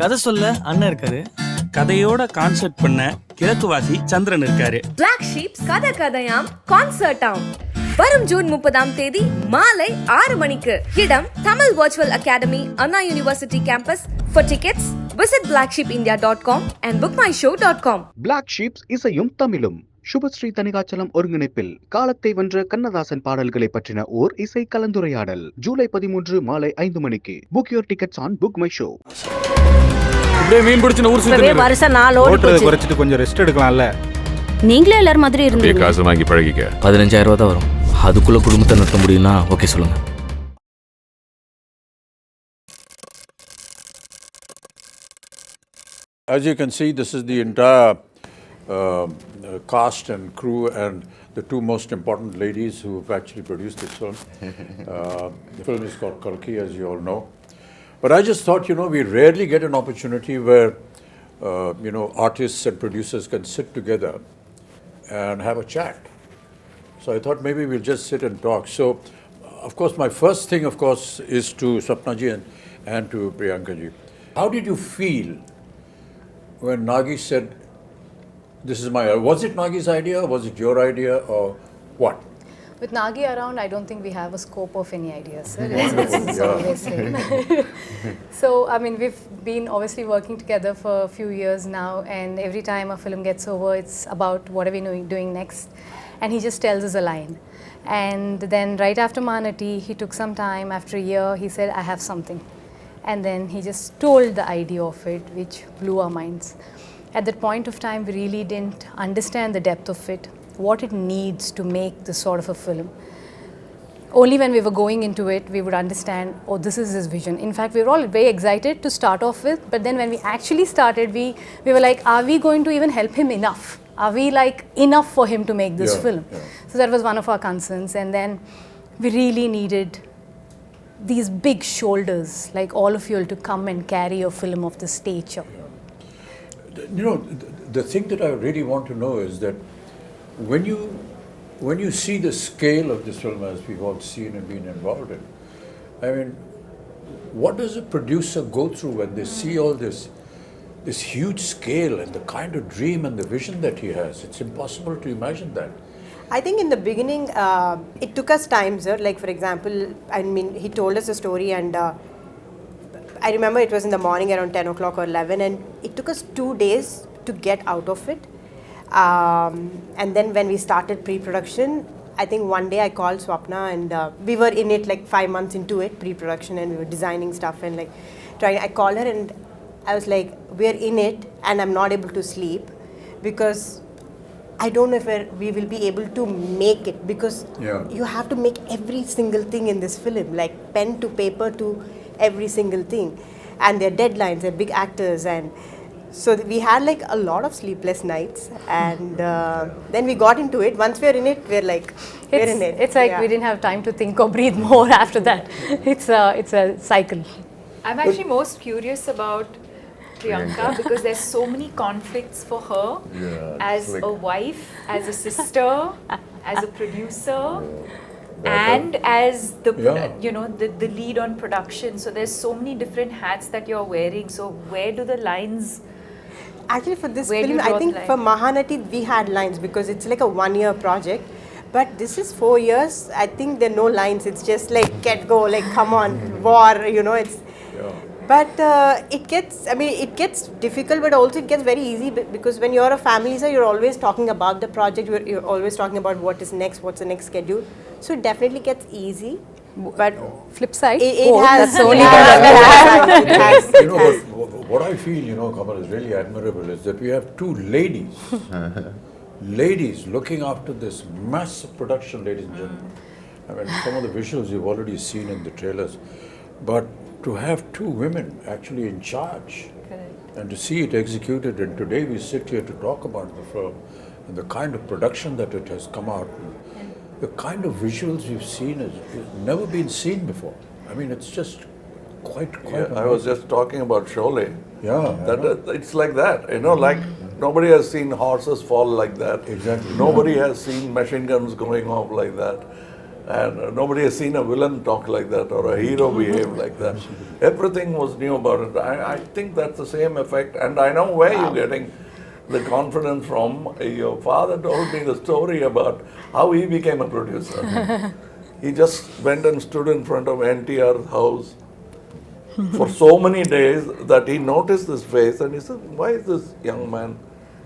கதை சொல்ல அண்ணன் இருக்காரு. கதையோட கான்செப்ட் பண்ண கிழக்குவாசி சந்திரன் இருக்காரு. Blacksheep கதையாம் கான்சர்ட்டாம் வரும் ஜூன் 30ஆம் தேதி மாலை 6 மணிக்கு. இடம் Tamil virtual academy, Anna university campus. For tickets, visit blacksheepindia.com and bookmyshow.com. Blacksheep இசையும் தமிழும் சுபஸ்ரீ தனிகாச்சலம் ஒருங்கிணைப்பில் காலத்தை வென்ற கண்ணதாசன் பாடல்களை பற்றின ஓர் இசை கலந்துரையாடல். ஜூலை 13 மாலை 5 மணிக்கு. Book your tickets on Book My Show. மீன் பிடிச்சின ஊர் சுத்தி வருஷம் 4 ஓட்றத குறைச்சிட்டு கொஞ்சம் ரெஸ்ட் எடுக்கலாம்ல. நீங்களே எல்லாரும் மாதிரி இருந்தீங்க. காசு வாங்கி பழகிக்க. 15,000 ரூபாய் தான் வரும். அதுக்குள்ள குடும்பத்தை நடத்த முடியும்னா ஓகே சொல்லுங்க. As you can see, this is the entire cast and crew and the two most important ladies who have actually produced this film. The film is called Kalki, as you all know. But I just thought, we rarely get an opportunity where, artists and producers can sit together and have a chat. So I thought maybe we'll just sit and talk. So, of course, my first thing, is to Swapna ji and to Priyanka ji. How did you feel when Nagi said, this is my, was it Nagi's idea, was it your idea, or what? With Nagi around, I don't think we have a scope of any ideas, sir. It's always same. So, we've been obviously working together for a few years now, and every time a film gets over, it's about what are we doing next, and he just tells us a line. And then right after Manati, he took some time, after a year, he said, I have something. And then he just told the idea of it, which blew our minds. At that point of time, we really didn't understand the depth of it, what it needs to make this sort of a film. Only when we were going into it, we would understand, oh, this is his vision. In fact, we were all very excited to start off with, but then when we actually started, we were like, are we going to even help him enough? Are we enough for him to make this film? Yeah. So that was one of our concerns. And then we really needed these big shoulders, like all of you, to come and carry a film of this stature. The thing that I really want to know is that when you see the scale of this film, as we've all seen and been involved in, what does a producer go through when they see all this huge scale and the kind of dream and the vision that he has? It's impossible to imagine that. I think in the beginning, it took us time, sir. Like, for example, he told us a story, and I remember it was in the morning around 10 o'clock or 11, and it took us 2 days to get out of it. And then when we started pre-production, I think one day I called Swapna, and we were in it 5 months into it, pre-production, and we were designing stuff and trying. I called her and I was like, we're in it and I'm not able to sleep because I don't know if we will be able to make it, because you have to make every single thing in this film, like pen to paper to every single thing. And their deadlines, they're big actors, and so we had a lot of sleepless nights, and then we got into it. Once we're in it, we're in it. It's we didn't have time to think or breathe more after that. It's a cycle. I'm actually most curious about Priyanka because there's so many conflicts for her as a wife, as a sister, as a producer, and as the lead on production. So there's so many different hats that you're wearing. So where do the lines? Actually, for this film, I think for Mahanati we had lines because it's a 1-year project. But this is 4 years. I think there are no lines. It's just get go, come on, war. It's. But it gets difficult, but also it gets very easy because when you're a family, sir, you're always talking about the project. You're always talking about what is next, what's the next schedule. So it definitely gets easy. But flip side, it has. What I feel, Kamal, is really admirable is that we have two ladies looking after this massive production, ladies and gentlemen. Some of the visuals you've already seen in the trailers, but to have two women actually in charge. Correct. And to see it executed, and today we sit here to talk about the film and the kind of production that it has come out, the kind of visuals we've seen has never been seen before. It's just quite I was just talking about Sholay. It's like that, nobody has seen horses fall like that. Exactly. Nobody has seen machine guns going off like that. And nobody has seen a villain talk like that or a hero behave like that. Everything was new about it. I think that's the same effect. And I know where you're getting the confidence from. Your father told me the story about how he became a producer. He just went and stood in front of NTR's house for so many days that he noticed this face and he said, why is this young man?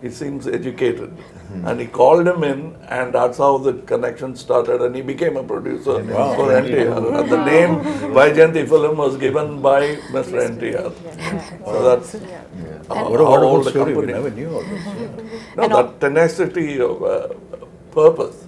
He seems educated. And he called him in, and that's how the connection started, and he became a producer for NTR. And the name Vaijayanti film was given by Mr. NTR. So that's What a wonderful story. We never knew all this. No, that tenacity of purpose.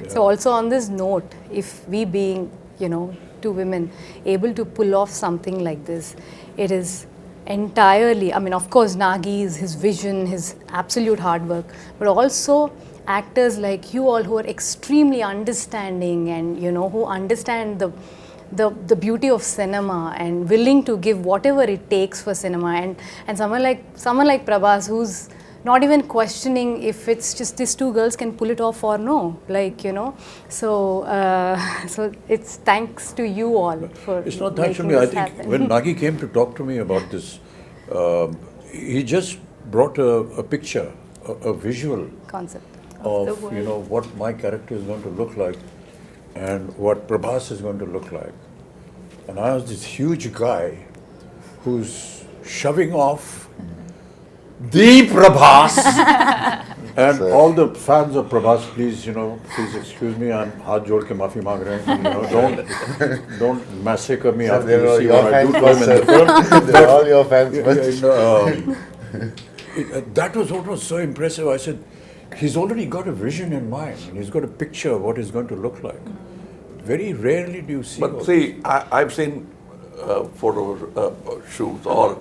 So also on this note, if we being, two women able to pull off something like this, it is entirely, I mean, of course, Nagi's, his vision, his absolute hard work, but also actors like you all who are extremely understanding and, who understand the beauty of cinema and willing to give whatever it takes for cinema. And someone like Prabhas, who's not even questioning if it's just these two girls can pull it off or no, so it's thanks to you all for It's not thanks to me. I think when Nagi came to talk to me about this, he just brought a picture, a visual concept of what my character is going to look like and what Prabhas is going to look like. And I was this huge guy who's shoving off the Prabhas. And all the fans of Prabhas, please excuse me, I'm haath jod ke maafi maang rahe hain. Don't massacre me after you see what I do to him in the film. They're all your fans. That was what was so impressive. I said, he's already got a vision in mind. And he's got a picture of what he's going to look like. Very rarely do you see. But see, I've seen photo shoots or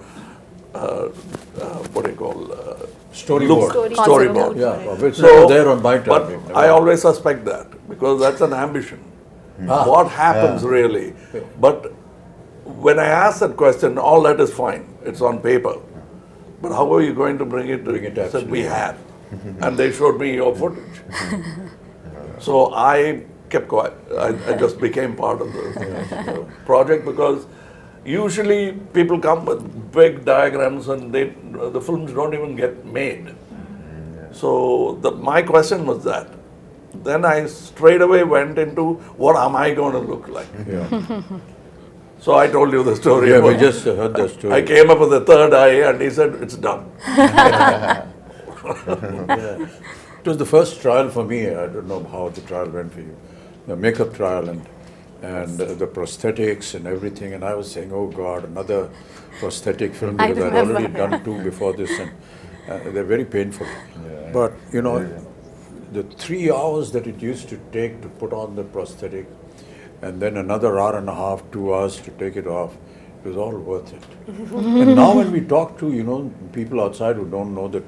what do you call storyboard. Yeah, it's never there on my time. But I always suspect that because that's an ambition. What happens really? But when I ask that question, all that is fine. It's on paper. But how are you going to bring it? I said we had, and they showed me your footage. So I kept quiet. I just became part of the project because usually people come with big diagrams and the films don't even get made. So my question was that. Then I straight away went into what am I going to look like? So I told you the story. Yeah, we just heard the story. I came up with the third eye and he said, it's done. It was the first trial for me. I don't know how the trial went for you. The makeup trial and the prosthetics and everything, and I was saying, oh God, another prosthetic film, because I'd already done two before this, and they're very painful. But the 3 hours that it used to take to put on the prosthetic, and then another hour and a half, 2 hours to take it off, it was all worth it. And now when we talk to, people outside who don't know that,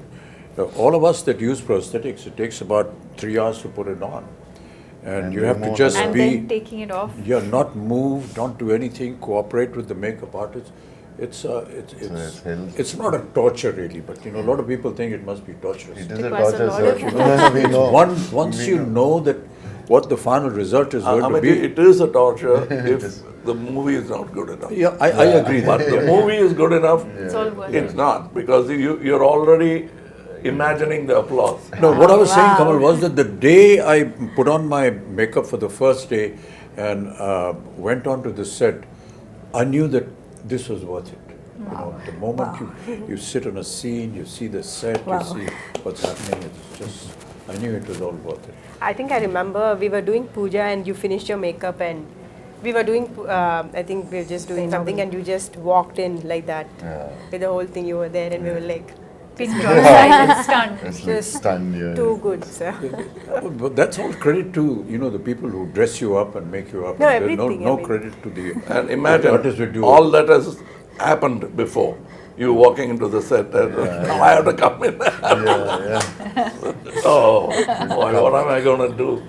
all of us that use prosthetics, it takes about 3 hours to put it on. And you have to just then taking it off. Yeah, not move, not do anything, cooperate with the makeup artist. It's not a torture really, but a lot of people think it must be torturous. It is a torture, sir. We know. Once you know that what the final result is going to be. It is a torture if the movie is not good enough. Yeah, I agree. But the movie is good enough, It's all worth it. it's not, because you're already imagining the applause. No, what I was saying, Kamal, was that the day I put on my makeup for the first day and went on to the set, I knew that this was worth it. The moment you sit on a scene, you see the set, you see what's happening, it's just, I knew it was all worth it. I think I remember we were doing puja and you finished your makeup and we were doing, I think we were just doing something and you just walked in like that. With the whole thing, you were there and we were like, Pin drop silent stunned. just too good, sir. But that's all credit to, the people who dress you up and make you up. No, There's everything, no I mean. credit to the And imagine artists who do all that has happened before. You walking into the set and now I have to come in. Oh, boy, what am I going to do?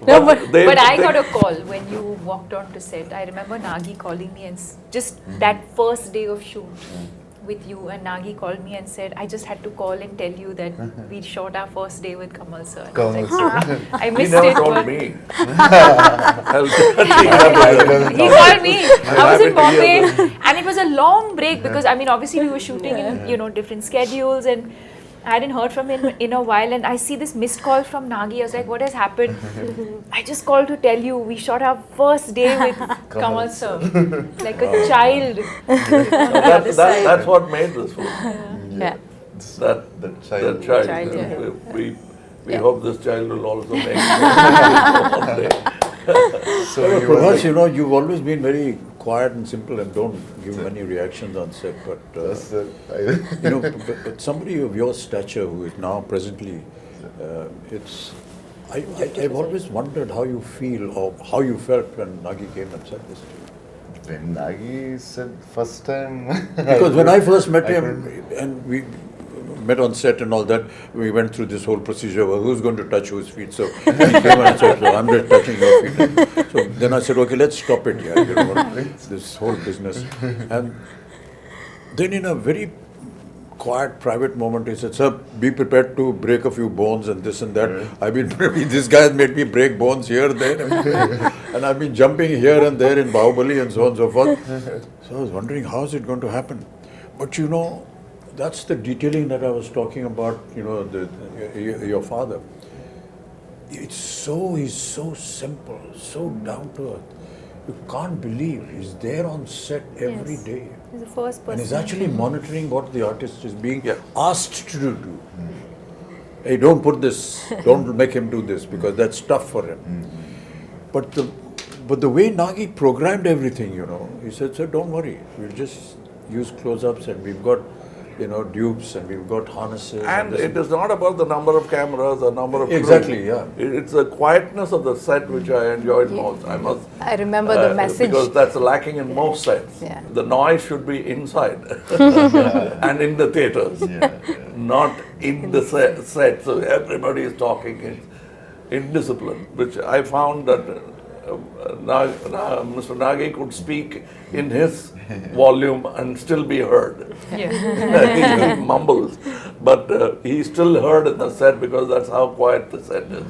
No, but I got a call when you walked on to set. I remember Nagi calling me and just that first day of shoot, with you, and Nagi called me and said, I just had to call and tell you that we shot our first day with Kamal sir. And I was like, I He missed never it. told but- me. He called me. I was in Bombay, and it was a long break because I mean, obviously we were shooting in different schedules, and I hadn't heard from him in a while. And I see this missed call from Nagi. I was like, what has happened? I just called to tell you we shot our first day with Kamal sir, like a child. That's what made this film. Yeah. The child. Child, We hope this child will also make it one day. So you were Prabhas, like, you know, you've always been very quiet and simple and don't give many reactions on set. But you know, but somebody of your stature who is now presently, I've always wondered how you feel or how you felt when Nagi came and said this to you. when Nagi said first time. Because when I first met him and we met on set and all that, we went through this whole procedure of who's going to touch whose feet. So he came and said, so I'm just touching your feet. So then I said, okay, let's stop it here. You know, this whole business. And then in a very quiet, private moment, he said, sir, be prepared to break a few bones and this and that. I've been, this guy has made me break bones here, there, and I've been jumping here and there in Bahubali and so on and so forth. So I was wondering, how is it going to happen? But you know, that's the detailing that I was talking about, you know, your father. He's so simple, so down to earth. You can't believe he's there on set every day. He's the first person. And he's actually monitoring what the artist is being asked to do. Hey, don't put this, don't make him do this because that's tough for him. But the way Nagi programmed everything, you know, he said, sir, don't worry, we'll just use close-ups and we've got, you know, dupes and we've got harnesses. And it is not about the number of cameras or number of crew. Exactly, yeah. It's the quietness of the set which I enjoyed most. I remember the message. Because that's lacking in most sets. Yeah. The noise should be inside and in the theatres, not in the set. So everybody is talking in discipline, which I found that Mr. Nagi could speak in his volume and still be heard. He mumbles, but he's still heard in the set because that's how quiet the set is.